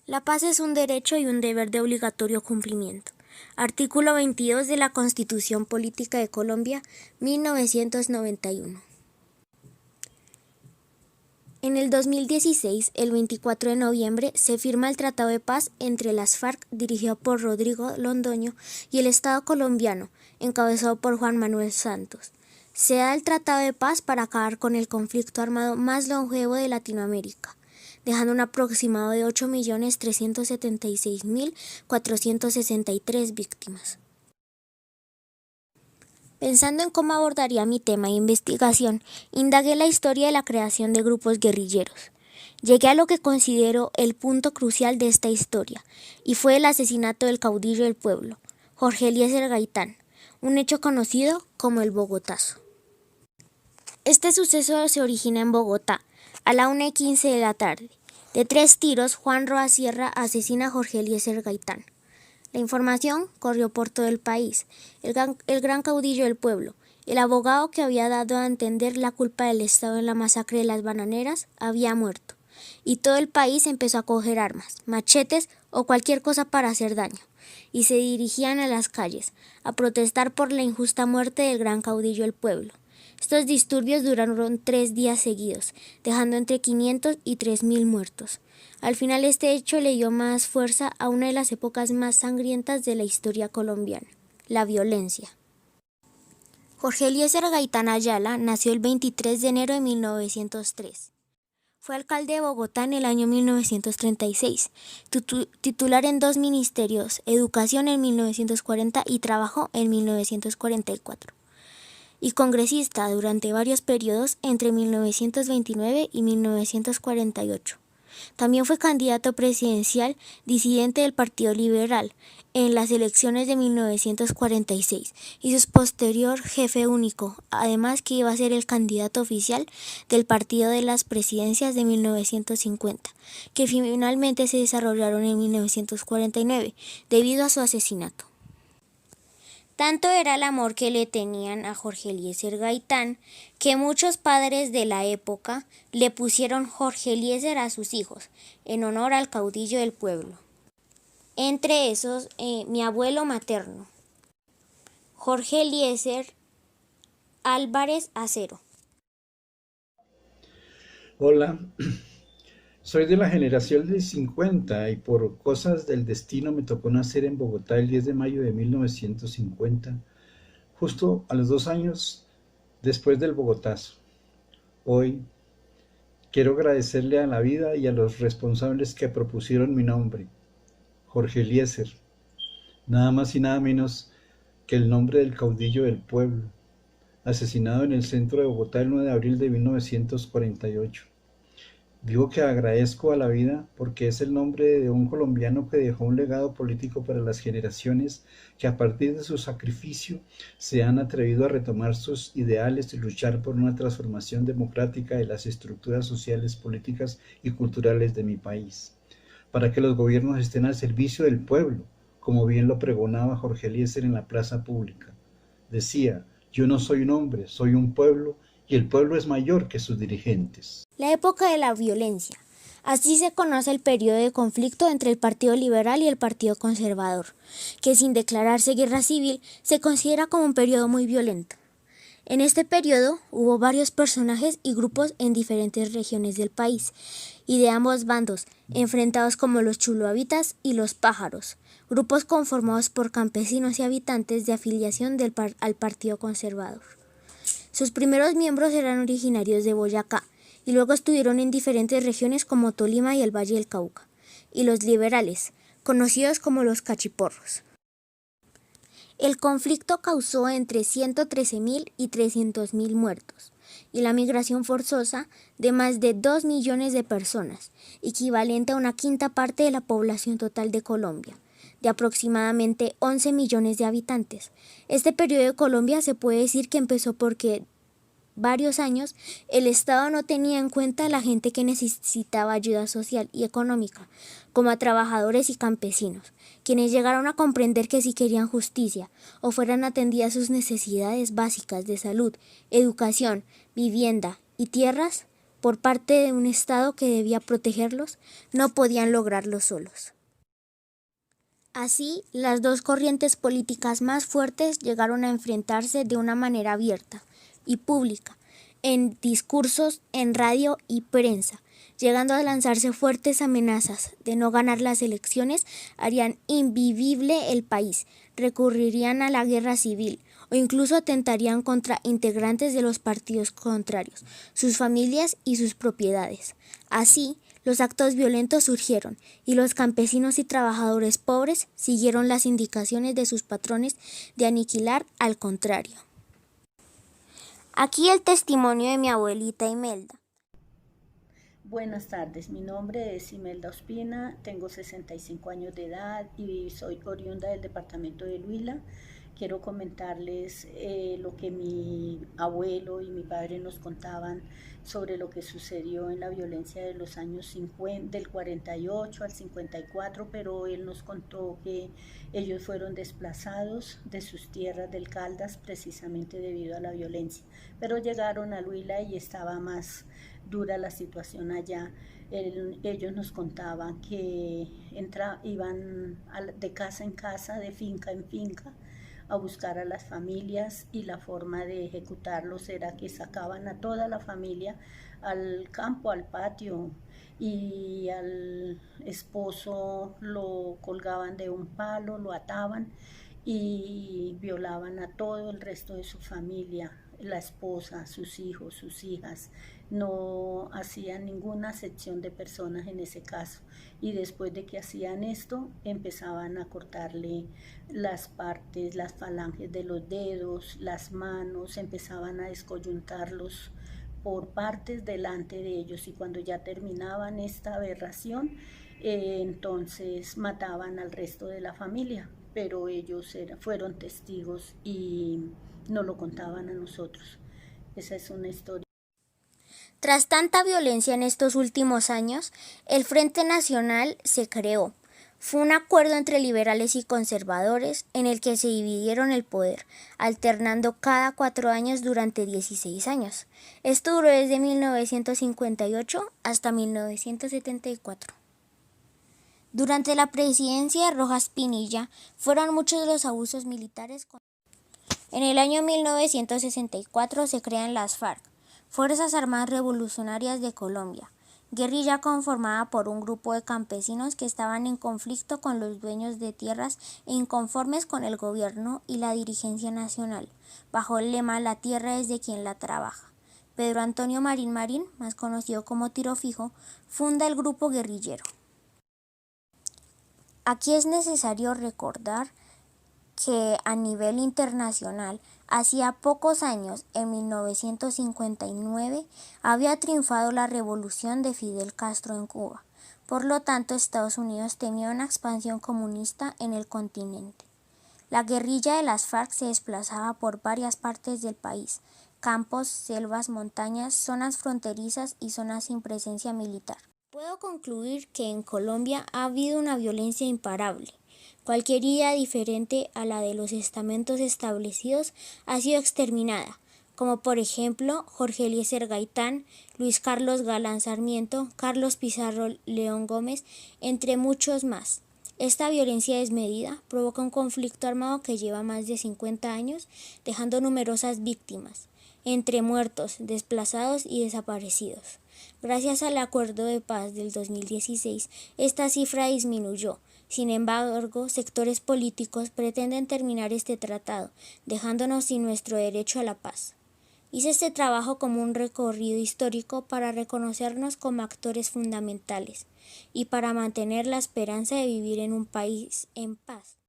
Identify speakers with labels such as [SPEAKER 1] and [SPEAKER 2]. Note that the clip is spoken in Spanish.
[SPEAKER 1] La paz es un derecho y un deber de obligatorio cumplimiento. Artículo 22 de la Constitución Política de Colombia, 1991. En el 2016, el 24 de noviembre, se firma el Tratado de Paz entre las FARC, dirigido por Rodrigo Londoño, y el Estado colombiano, encabezado por Juan Manuel Santos. Se da el Tratado de Paz para acabar con el conflicto armado más longevo de Latinoamérica, dejando un aproximado de 8.376.463 víctimas. Pensando en cómo abordaría mi tema de investigación, indagué la historia de la creación de grupos guerrilleros. Llegué a lo que considero el punto crucial de esta historia, y fue el asesinato del caudillo del pueblo, Jorge Eliezer Gaitán, un hecho conocido como el Bogotazo. Este suceso se origina en Bogotá, a la 1:15 de la tarde. De 3 tiros, Juan Roa Sierra asesina a Jorge Eliezer Gaitán. La información corrió por todo el país. El gran caudillo del pueblo, el abogado que había dado a entender la culpa del Estado en la masacre de las bananeras, había muerto, y todo el país empezó a coger armas, machetes o cualquier cosa para hacer daño, y se dirigían a las calles a protestar por la injusta muerte del gran caudillo del pueblo. Estos disturbios duraron 3 días seguidos, dejando entre 500 y 3.000 muertos. Al final, este hecho le dio más fuerza a una de las épocas más sangrientas de la historia colombiana: la violencia. Jorge Eliezer Gaitán Ayala nació el 23 de enero de 1903. Fue alcalde de Bogotá en el año 1936, titular en 2 ministerios, Educación en 1940 y Trabajo en 1944. Y congresista durante varios periodos entre 1929 y 1948. También fue candidato presidencial disidente del Partido Liberal en las elecciones de 1946 y su posterior jefe único, además que iba a ser el candidato oficial del Partido de las Presidencias de 1950, que finalmente se desarrollaron en 1949 debido a su asesinato. Tanto era el amor que le tenían a Jorge Eliezer Gaitán que muchos padres de la época le pusieron Jorge Eliezer a sus hijos, en honor al caudillo del pueblo. Entre esos, mi abuelo materno, Jorge Eliezer Álvarez Acero.
[SPEAKER 2] Hola, soy de la generación del 50 y por cosas del destino me tocó nacer en Bogotá el 10 de mayo de 1950, justo a los 2 años después del Bogotazo. Hoy quiero agradecerle a la vida y a los responsables que propusieron mi nombre, Jorge Eliezer, nada más y nada menos que el nombre del caudillo del pueblo, asesinado en el centro de Bogotá el 9 de abril de 1948. Digo que agradezco a la vida porque es el nombre de un colombiano que dejó un legado político para las generaciones que a partir de su sacrificio se han atrevido a retomar sus ideales y luchar por una transformación democrática de las estructuras sociales, políticas y culturales de mi país, para que los gobiernos estén al servicio del pueblo, como bien lo pregonaba Jorge Eliezer en la plaza pública. Decía: yo no soy un hombre, soy un pueblo, y el pueblo es mayor que sus dirigentes.
[SPEAKER 1] La época de la violencia. Así se conoce el periodo de conflicto entre el Partido Liberal y el Partido Conservador, que sin declararse guerra civil se considera como un periodo muy violento. En este periodo hubo varios personajes y grupos en diferentes regiones del país y de ambos bandos, enfrentados como los chulohabitas y los pájaros, grupos conformados por campesinos y habitantes de afiliación al Partido Conservador. Sus primeros miembros eran originarios de Boyacá y luego estuvieron en diferentes regiones como Tolima y el Valle del Cauca, y los liberales, conocidos como los cachiporros. El conflicto causó entre 113.000 y 300.000 muertos y la migración forzosa de más de 2 millones de personas, equivalente a una quinta parte de la población total de Colombia, de aproximadamente 11 millones de habitantes. Este periodo de Colombia se puede decir que empezó porque varios años el Estado no tenía en cuenta a la gente que necesitaba ayuda social y económica, como a trabajadores y campesinos, quienes llegaron a comprender que si querían justicia o fueran atendidas sus necesidades básicas de salud, educación, vivienda y tierras, por parte de un Estado que debía protegerlos, no podían lograrlo solos. Así, las dos corrientes políticas más fuertes llegaron a enfrentarse de una manera abierta y pública, en discursos, en radio y prensa, llegando a lanzarse fuertes amenazas de no ganar las elecciones, harían invivible el país, recurrirían a la guerra civil o incluso atentarían contra integrantes de los partidos contrarios, sus familias y sus propiedades. Así, los actos violentos surgieron y los campesinos y trabajadores pobres siguieron las indicaciones de sus patrones de aniquilar al contrario. Aquí el testimonio de mi abuelita Imelda.
[SPEAKER 3] Buenas tardes, mi nombre es Imelda Ospina, tengo 65 años de edad y soy oriunda del departamento de Huila. Quiero comentarles lo que mi abuelo y mi padre nos contaban sobre lo que sucedió en la violencia de los años 50, del 48 al 54, pero él nos contó que ellos fueron desplazados de sus tierras del Caldas precisamente debido a la violencia, pero llegaron a Huila y estaba más dura la situación allá. Ellos nos contaban que iban de casa en casa, de finca en finca, a buscar a las familias, y la forma de ejecutarlos era que sacaban a toda la familia al campo, al patio, y al esposo lo colgaban de un palo, lo ataban y violaban a todo el resto de su familia, la esposa, sus hijos, sus hijas. No hacían ninguna acepción de personas en ese caso, y después de que hacían esto empezaban a cortarle las partes, las falanges de los dedos, las manos, empezaban a descoyuntarlos por partes delante de ellos, y cuando ya terminaban esta aberración, entonces mataban al resto de la familia, pero ellos fueron testigos y no lo contaban a nosotros. Esa es una historia.
[SPEAKER 1] Tras tanta violencia en estos últimos años, el Frente Nacional se creó. Fue un acuerdo entre liberales y conservadores en el que se dividieron el poder, alternando cada 4 años durante 16 años. Esto duró desde 1958 hasta 1974. Durante la presidencia de Rojas Pinilla fueron muchos los abusos militares. En el año 1964 se crean las FARC, Fuerzas Armadas Revolucionarias de Colombia, guerrilla conformada por un grupo de campesinos que estaban en conflicto con los dueños de tierras e inconformes con el gobierno y la dirigencia nacional, bajo el lema "La tierra es de quien la trabaja". Pedro Antonio Marín Marín, más conocido como Tiro Fijo, funda el grupo guerrillero. Aquí es necesario recordar que a nivel internacional, hacía pocos años, en 1959, había triunfado la revolución de Fidel Castro en Cuba. Por lo tanto, Estados Unidos temía una expansión comunista en el continente. La guerrilla de las FARC se desplazaba por varias partes del país: campos, selvas, montañas, zonas fronterizas y zonas sin presencia militar. Puedo concluir que en Colombia ha habido una violencia imparable. Cualquier idea diferente a la de los estamentos establecidos ha sido exterminada, como por ejemplo Jorge Eliezer Gaitán, Luis Carlos Galán Sarmiento, Carlos Pizarro León Gómez, entre muchos más. Esta violencia desmedida provoca un conflicto armado que lleva más de 50 años, dejando numerosas víctimas, entre muertos, desplazados y desaparecidos. Gracias al Acuerdo de Paz del 2016, esta cifra disminuyó. Sin embargo, sectores políticos pretenden terminar este tratado, dejándonos sin nuestro derecho a la paz. Hice este trabajo como un recorrido histórico para reconocernos como actores fundamentales y para mantener la esperanza de vivir en un país en paz.